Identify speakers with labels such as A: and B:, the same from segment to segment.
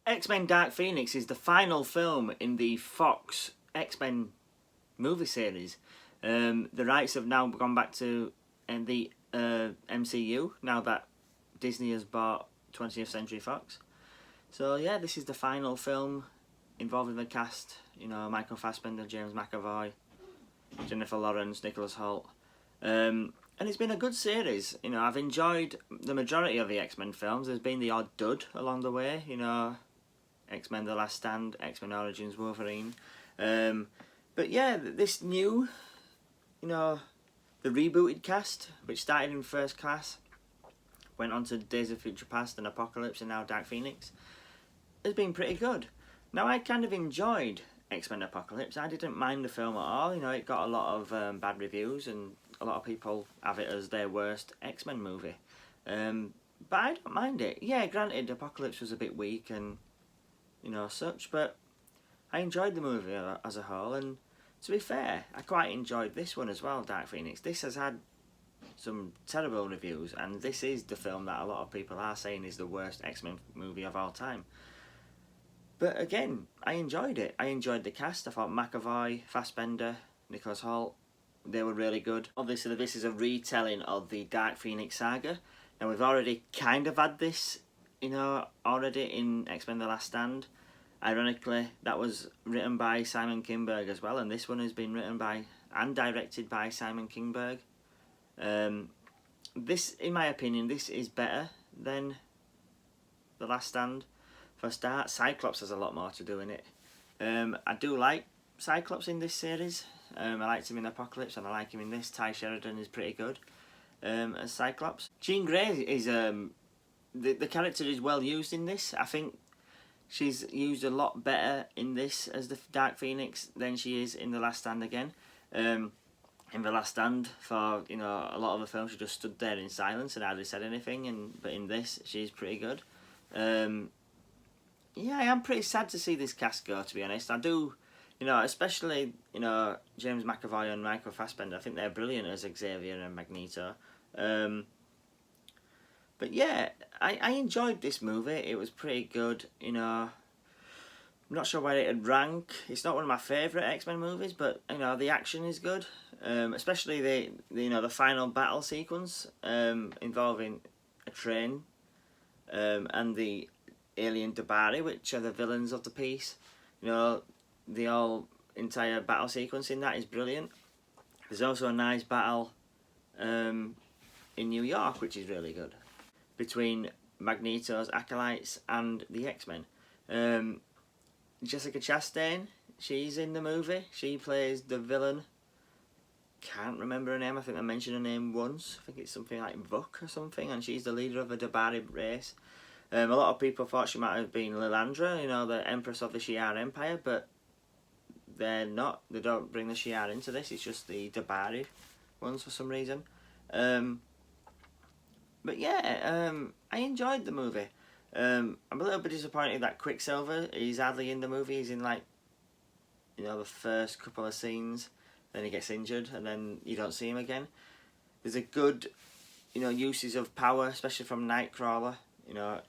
A: X-Men Dark Phoenix is the final film in the Fox X-Men movie series. The rights have now gone back to the MCU now that Disney has bought 20th Century Fox. So yeah, this is the final film involving the cast. You know, Michael Fassbender, James McAvoy, Jennifer Lawrence, Nicholas Hoult. And it's been a good series. You know, I've enjoyed the majority of the X-Men films. There's been the odd dud along the way. You know, X-Men The Last Stand, X-Men Origins Wolverine. But yeah, this new, you know, the rebooted cast, which started in First Class, went on to Days of Future Past and Apocalypse and now Dark Phoenix, has been pretty good. Now, I kind of enjoyed X-Men Apocalypse. I didn't mind the film at all. You know, it got a lot of bad reviews and a lot of people have it as their worst X-Men movie. But I don't mind it. Yeah, granted, Apocalypse was a bit weak and, you know, such, but I enjoyed the movie as a whole, and to be fair, I quite enjoyed this one as well, Dark Phoenix. This has had some terrible reviews, and this is the film that a lot of people are saying is the worst X-Men movie of all time. But again, I enjoyed it. I enjoyed the cast. I thought McAvoy, Fassbender, Nicholas Hoult, they were really good. Obviously, this is a retelling of the Dark Phoenix saga. Now, we've already kind of had this, you know, already in X-Men The Last Stand. Ironically, that was written by Simon Kinberg as well, and this one has been written by and directed by Simon Kinberg. This, in my opinion, this is better than The Last Stand. For a start, Cyclops has a lot more to do in it. I do like Cyclops in this series. I liked him in Apocalypse and I like him in this. Ty Sheridan is pretty good as Cyclops. Jean Grey is the character is well used in this. I think she's used a lot better in this as the Dark Phoenix than she is in The Last Stand again. In The Last Stand, for, you know, a lot of the film, she just stood there in silence and hardly said anything. But in this, she's pretty good. Yeah, I am pretty sad to see this cast go, to be honest. I do, you know, especially, you know, James McAvoy and Michael Fassbender. I think they're brilliant as Xavier and Magneto. But yeah, I enjoyed this movie. It was pretty good, you know. I'm not sure where it'd rank. It's not one of my favourite X-Men movies, but, you know, the action is good. Especially the you know, the final battle sequence involving a train and the alien Dabari, which are the villains of the piece. You know, the entire battle sequence in that is brilliant. There's also a nice battle in New York, which is really good, between Magneto's acolytes and the X-Men. Jessica Chastain, she's in the movie. She plays the villain. Can't remember her name. I think I mentioned her name once. I think it's something like Vuk or something, and she's the leader of a Dabari race. A lot of people thought she might have been Lilandra, you know, the Empress of the Shi'ar Empire, but they're not. They don't bring the Shi'ar into this. It's just the Dabari ones for some reason. But yeah, I enjoyed the movie. I'm a little bit disappointed that Quicksilver is hardly in the movie. He's in, like, you know, the first couple of scenes, then he gets injured, and then you don't see him again. There's a good, you know, uses of power, especially from Nightcrawler. You know,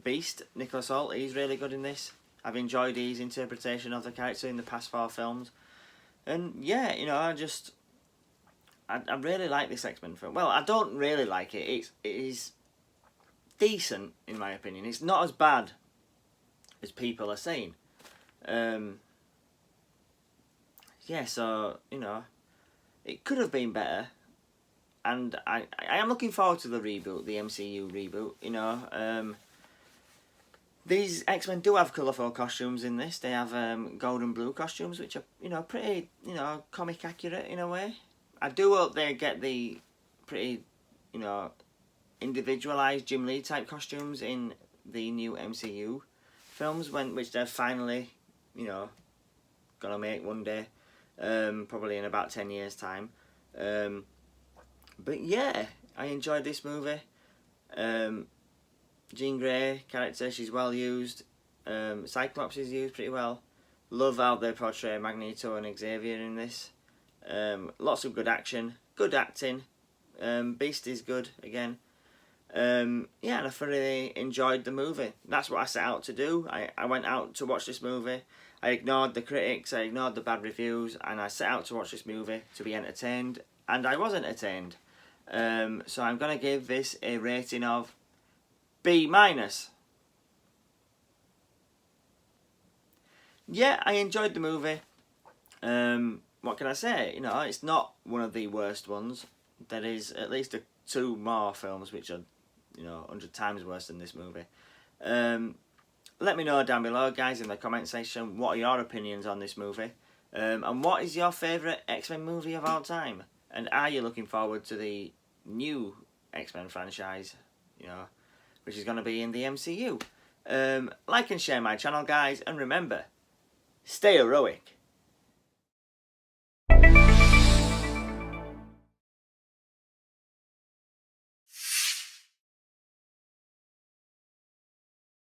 A: Beast, Nicholas Hoult, he's really good in this. I've enjoyed his interpretation of the character in the past 4 films. And yeah, you know, I really like this X-Men film. Well, I don't really like it. It is decent, in my opinion. It's not as bad as people are saying. Yeah, so, you know, it could have been better. And I am looking forward to the reboot, the MCU reboot, you know. These X-Men do have colourful costumes in this. They have gold and blue costumes, which are, you know, pretty, you know, comic accurate in a way. I do hope they get the pretty, you know, individualised Jim Lee type costumes in the new MCU films, which they're finally, you know, gonna make one day, probably in about 10 years' time. But yeah, I enjoyed this movie. Jean Grey character, she's well used. Cyclops is used pretty well. Love how they portray Magneto and Xavier in this. Lots of good action, good acting. Beast is good again. Yeah, and I thoroughly enjoyed the movie. That's what I set out to do. I went out to watch this movie. I ignored the critics, I ignored the bad reviews, and I set out to watch this movie to be entertained, and I was entertained. So I'm going to give this a rating of B-. Yeah, I enjoyed the movie. What can I say? You know, it's not one of the worst ones. There is at least two more films which are, 100 times worse than this movie. Let me know down below, guys, in the comment section, what are your opinions on this movie? And what is your favourite X-Men movie of all time? And are you looking forward to the new X-Men franchise, which is going to be in the MCU? Like and share my channel, guys, and remember, stay heroic.